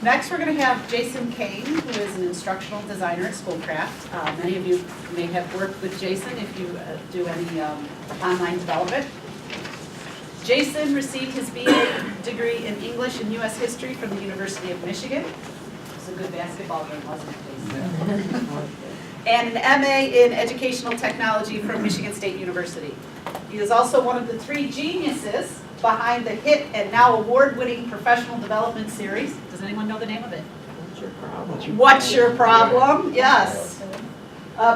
Next, we're going to have Jason Kane, who is an instructional designer at Schoolcraft. Many of you may have worked with Jason if you do any online development. Jason received his BA degree in English and U.S. history from the University of Michigan. It was a good basketball game, wasn't it, Jason? And an MA in educational technology from Michigan State University. He is also one of the 3 geniuses behind the hit and now award-winning professional development series. Does anyone know the name of it? What's your problem? What's Your Problem? Yes.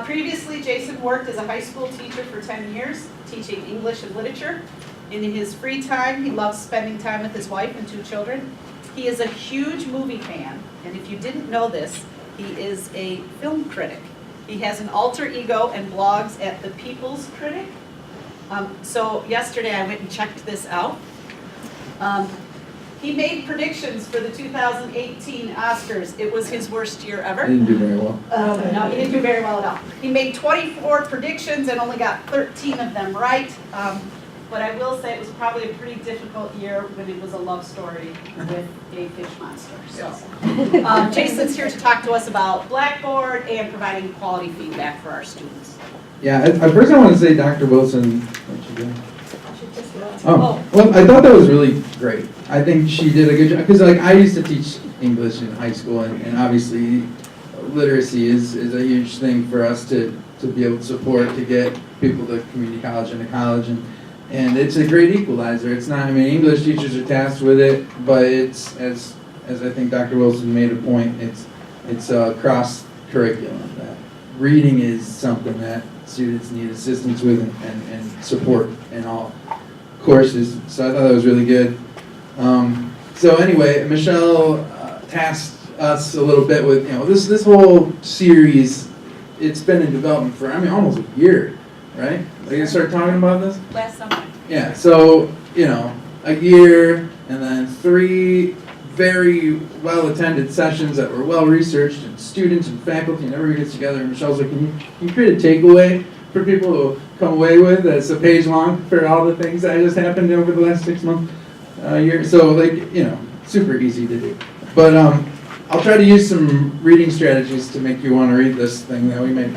Previously, Jason worked as a high school teacher for 10 years, teaching English and literature. In his free time, he loves spending time with his wife and 2 children. He is a huge movie fan, and if you didn't know this, he is a film critic. He has an alter ego and blogs at The People's Critic. So yesterday I went and checked this out. He made predictions for the 2018 Oscars. It was his worst year ever. I didn't do very well. No, he didn't do very well at all. He made 24 predictions and only got 13 of them right. But I will say it was probably a pretty difficult year when it was a love story with a fish monster. So, Jason's here to talk to us about Blackboard and providing quality feedback for our students. Yeah, at first I want to say Dr. Wilson, what you doing? Oh. Well, I thought that was really great. I think she did a good job, because like I used to teach English in high school, and obviously literacy is a huge thing for us to be able to support, to get people to community college and to college, and it's a great equalizer. It's not, I mean, English teachers are tasked with it, but it's, as I think Dr. Wilson made a point, it's cross-curriculum. That reading is something that students need assistance with and support in all courses. So I thought that was really good. So anyway, Michelle tasked us a little bit with, this whole series. It's been in development for, almost a year, right? Like you started talking about this? Last summer. Yeah, so, a year and then 3 very well-attended sessions that were well-researched, and students and faculty and everybody gets together, and Michelle's like, can you create a takeaway for people to come away with that's a page long for all the things that just happened over the last 6 months, year? So, super easy to do. But I'll try to use some reading strategies to make you want to read this thing that we made.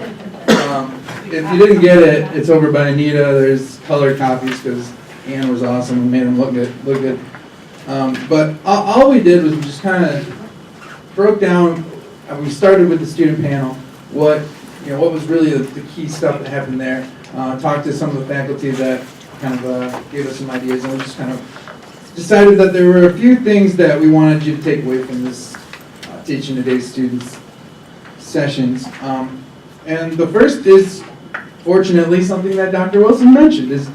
If you didn't get it, it's over by Anita. There's colored copies because Ann was awesome and made them look good. But all we did was we just kind of broke down. We started with the student panel. What was really the key stuff that happened there. Talked to some of the faculty that kind of gave us some ideas, and we just kind of decided that there were a few things that we wanted you to take away from this Teaching Today's Students sessions. And the first is, fortunately, something that Dr. Wilson mentioned is,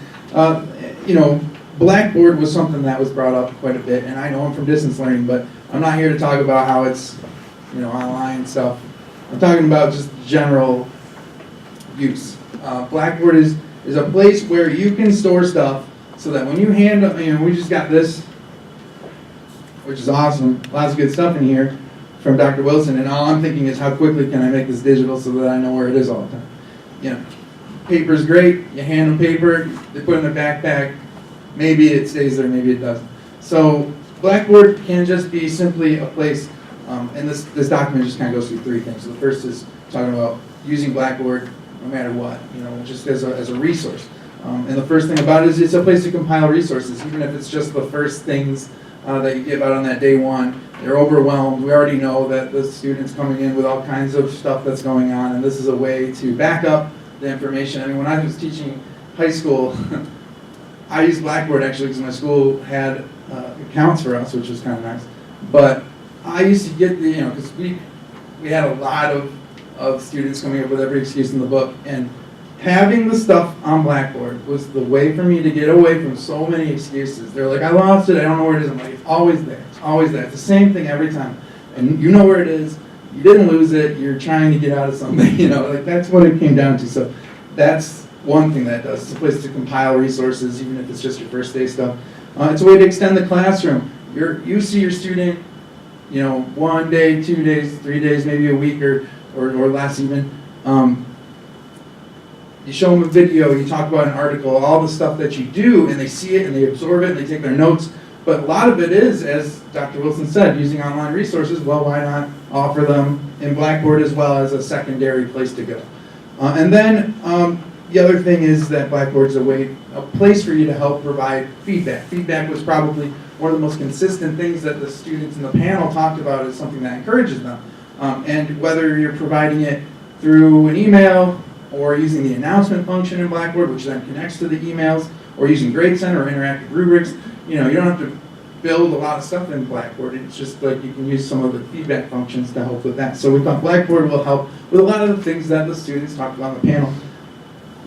Blackboard was something that was brought up quite a bit, and I know I'm from distance learning, but I'm not here to talk about how it's, online stuff. I'm talking about just general use. Blackboard is a place where you can store stuff so that when you hand up, we just got this, which is awesome, lots of good stuff in here from Dr. Wilson, and all I'm thinking is how quickly can I make this digital so that I know where it is all the time. Paper's great, you hand them paper, they put it in their backpack, maybe it stays there, maybe it doesn't. So Blackboard can just be simply a place, and this document just kind of goes through 3 things. So the first is talking about using Blackboard no matter what, just as a resource. And the first thing about it is it's a place to compile resources, even if it's just the first things that you give out on that day 1. They're overwhelmed. We already know that the student's coming in with all kinds of stuff that's going on, and this is a way to back up the information. When I was teaching high school, I used Blackboard actually because my school had accounts for us, which was kind of nice. But I used to get because we had a lot of students coming up with every excuse in the book, and having the stuff on Blackboard was the way for me to get away from so many excuses. They're like, I lost it, I don't know where it is. I'm like, it's always there, it's always there. It's the same thing every time. And you know where it is, you didn't lose it, you're trying to get out of something, that's what it came down to. So that's one thing that does. It's a place to compile resources, even if it's just your first day stuff. It's a way to extend the classroom. You see your student, 1 day, 2 days, 3 days, maybe a week or less even. You show them a video, you talk about an article, all the stuff that you do, and they see it and they absorb it and they take their notes. But a lot of it is, as Dr. Wilson said, using online resources. Well, why not offer them in Blackboard as well as a secondary place to go? And then the other thing is that Blackboard's a place for you to help provide feedback. Feedback was probably one of the most consistent things that the students in the panel talked about as something that encourages them. And whether you're providing it through an email or using the announcement function in Blackboard, which then connects to the emails, or using Grade Center or interactive rubrics, you don't have to build a lot of stuff in Blackboard. It's just like you can use some of the feedback functions to help with that. So we thought Blackboard will help with a lot of the things that the students talked about on the panel.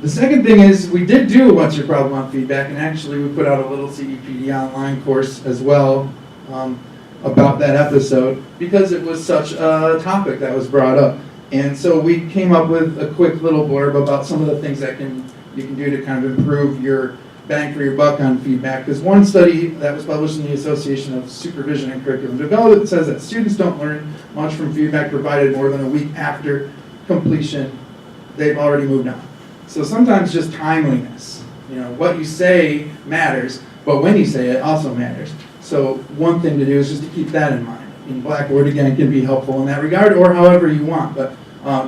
The second thing is we did do a What's Your Problem on Feedback, and actually we put out a little CEPD online course as well about that episode because it was such a topic that was brought up. And so we came up with a quick little blurb about some of the things that you can do to kind of improve your bang for your buck on feedback. There's one study that was published in the Association of Supervision and Curriculum Development that says that students don't learn much from feedback provided more than a week after completion. They've already moved on. So sometimes just timeliness. What you say matters, but when you say it also matters. So one thing to do is just to keep that in mind. Blackboard, again, can be helpful in that regard, or however you want, but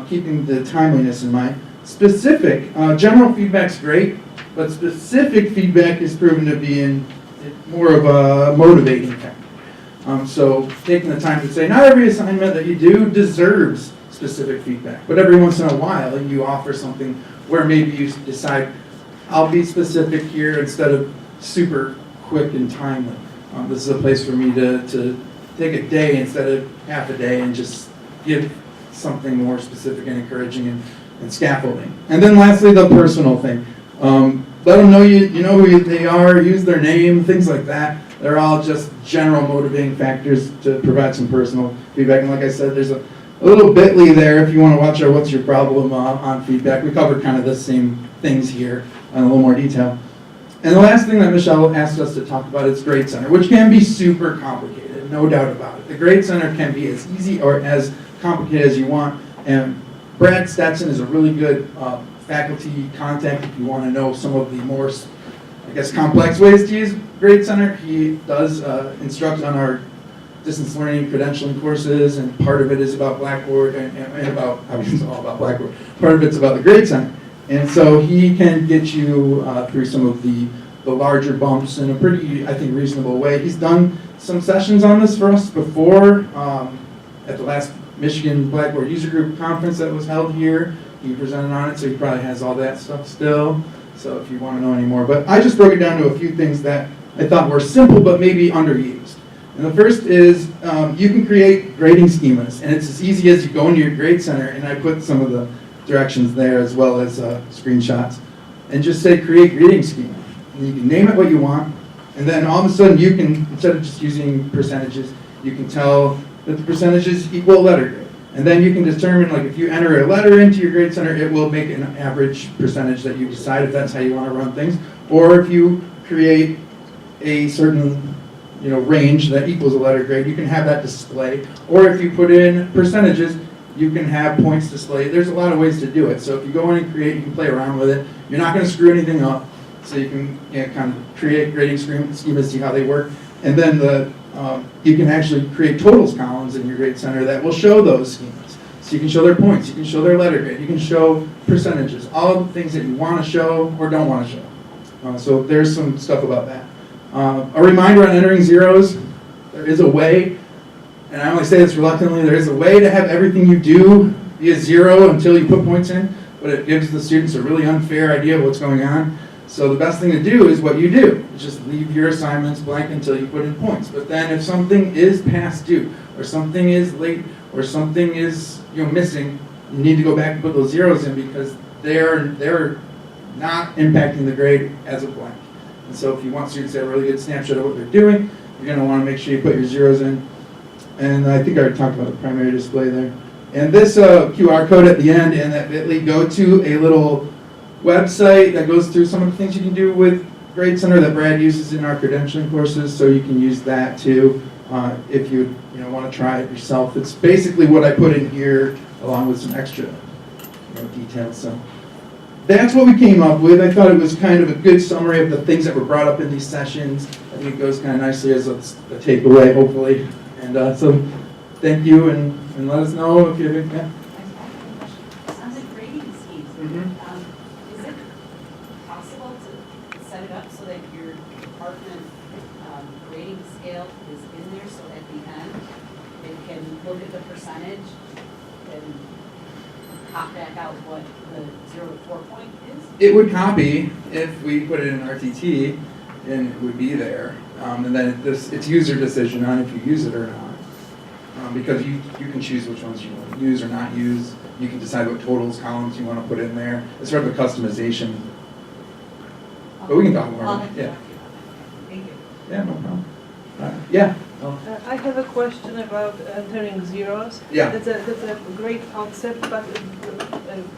keeping the timeliness in mind. Specific, general feedback's great, but specific feedback is proven to be more of a motivating factor. So taking the time to say, not every assignment that you do deserves specific feedback, but every once in a while you offer something where maybe you decide, I'll be specific here instead of super quick and timely. This is a place for me to take a day instead of half a day and just give something more specific and encouraging and scaffolding. And then lastly, the personal thing. Let them know you know who they are, use their name, things like that. They're all just general motivating factors to provide some personal feedback. And like I said, there's a little bit.ly there if you want to watch our What's Your Problem on feedback. We covered kind of the same things here in a little more detail. And the last thing that Michelle asked us to talk about is Grade Center, which can be super complicated, no doubt about it. The Grade Center can be as easy or as complicated as you want. And Brad Stetson is a really good faculty contact if you want to know some of the more, complex ways to use Grade Center. He does instruct on our distance learning credentialing courses, and part of it is about Blackboard and about, obviously it's all about Blackboard. Part of it's about the Grade Center. And so he can get you through some of the larger bumps in a pretty, I think, reasonable way. He's done some sessions on this for us before at the last Michigan Blackboard User Group Conference that was held here. He presented on it, so he probably has all that stuff still. So if you want to know any more. But I just broke it down to a few things that I thought were simple but maybe underused. And the first is you can create grading schemas. And it's as easy as you go into your Grade Center, and I put some of the directions there as well as screenshots, and just say create grading schema. And you can name it what you want, and then all of a sudden you can, instead of just using percentages, you can tell that the percentages equal letter grade. And then you can determine, like if you enter a letter into your Grade Center, it will make an average percentage that you decide if that's how you want to run things. Or if you create a certain range that equals a letter grade, you can have that display. Or if you put in percentages, you can have points displayed. There's a lot of ways to do it. So if you go in and create, you can play around with it. You're not going to screw anything up. So you can kind of create grading schemas, see how they work. And then you can actually create totals columns in your Grade Center that will show those schemas. So you can show their points, you can show their letter grade, you can show percentages, all of the things that you want to show or don't want to show. So there's some stuff about that. A reminder on entering zeros. There is a way, and I only say this reluctantly, there is a way to have everything you do be a zero until you put points in, but it gives the students a really unfair idea of what's going on. So the best thing to do is what you do. Just leave your assignments blank until you put in points. But then if something is past due, or something is late, or something is missing, you need to go back and put those zeros in because they're not impacting the grade as a blank. And so if you want students to have a really good snapshot of what they're doing, you're going to want to make sure you put your zeros in. And I think I already talked about the primary display there. And this QR code at the end and that bit.ly go to a little website that goes through some of the things you can do with Grade Center that Brad uses in our credentialing courses, so you can use that too if you want to try it yourself. It's basically what I put in here along with some extra details. So that's what we came up with. I thought it was kind of a good summary of the things that were brought up in these sessions. I think it goes kind of nicely as a takeaway, hopefully. And so, thank you, and let us know if you have any. Yeah. On the grading scheme, is it possible to set it up so that your department grading scale is in there, so at the end, it can look at the percentage and pop back out what the 0 to 4 point is? It would copy if we put it in RTT, and it would be there. And then it's user decision on if you use it or not. Because you can choose which ones you want to use or not use. You can decide what totals columns you want to put in there. It's sort of a customization. But we can talk more. Yeah. Thank you. Yeah, no problem. Yeah. I have a question about entering zeros. Yeah. That's a great concept, but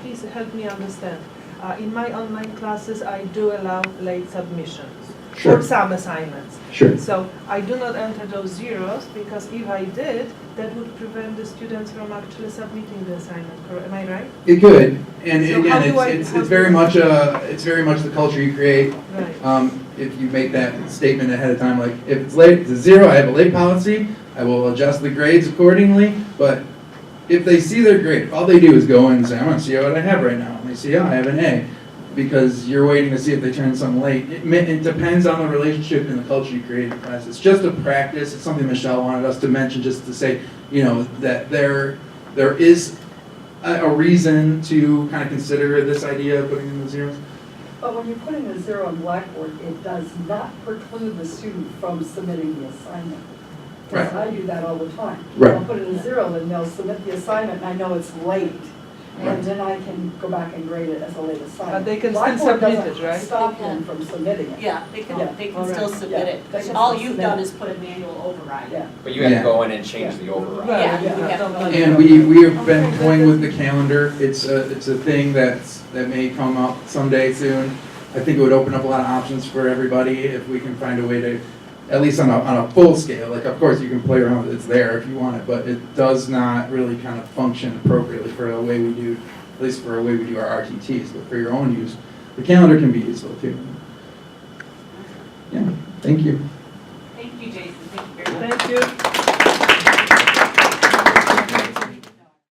please help me understand. In my online classes, I do allow late submissions Sure. for some assignments. Sure. So I do not enter those zeros because if I did, that would prevent the students from actually submitting the assignment. Am I right? It could, and So again, how do it's very much the culture you create. Right. If you make that statement ahead of time, like if it's late, it's a 0, I have a late policy, I will adjust the grades accordingly. But if they see their grade, all they do is go in and say, I want to see what I have right now. And they see, oh, I have an A. Because you're waiting to see if they turn something late. It depends on the relationship and the culture you create in class. It's just a practice. It's something Michelle wanted us to mention, just to say, that there is a reason to kind of consider this idea of putting in the zeros. But when you're putting a 0 on Blackboard, it does not preclude the student from submitting the assignment. Because Right. I do that all the time. Right. I'll put in a 0, and they'll submit the assignment, and I know it's late. Right. And then I can go back and grade it as a late assignment. But they can still Blackboard submit doesn't it, right? stop them from submitting it. Yeah, they can Yeah. still Alright. submit Yeah, it. they can All still you've submit done it. is put a manual override. Yeah. But you have Yeah. to go in and change the override. Right. Yeah, you Yeah. have to. And we have been toying with the calendar. It's a thing that may come up someday soon. I think it would open up a lot of options for everybody if we can find a way to, at least on a full scale. Like, of course, you can play around with it. It's there if you want it, but it does not really kind of function appropriately for the way we do, at least for the way we do our RTTs. But for your own use, the calendar can be useful too. Yeah. Thank you.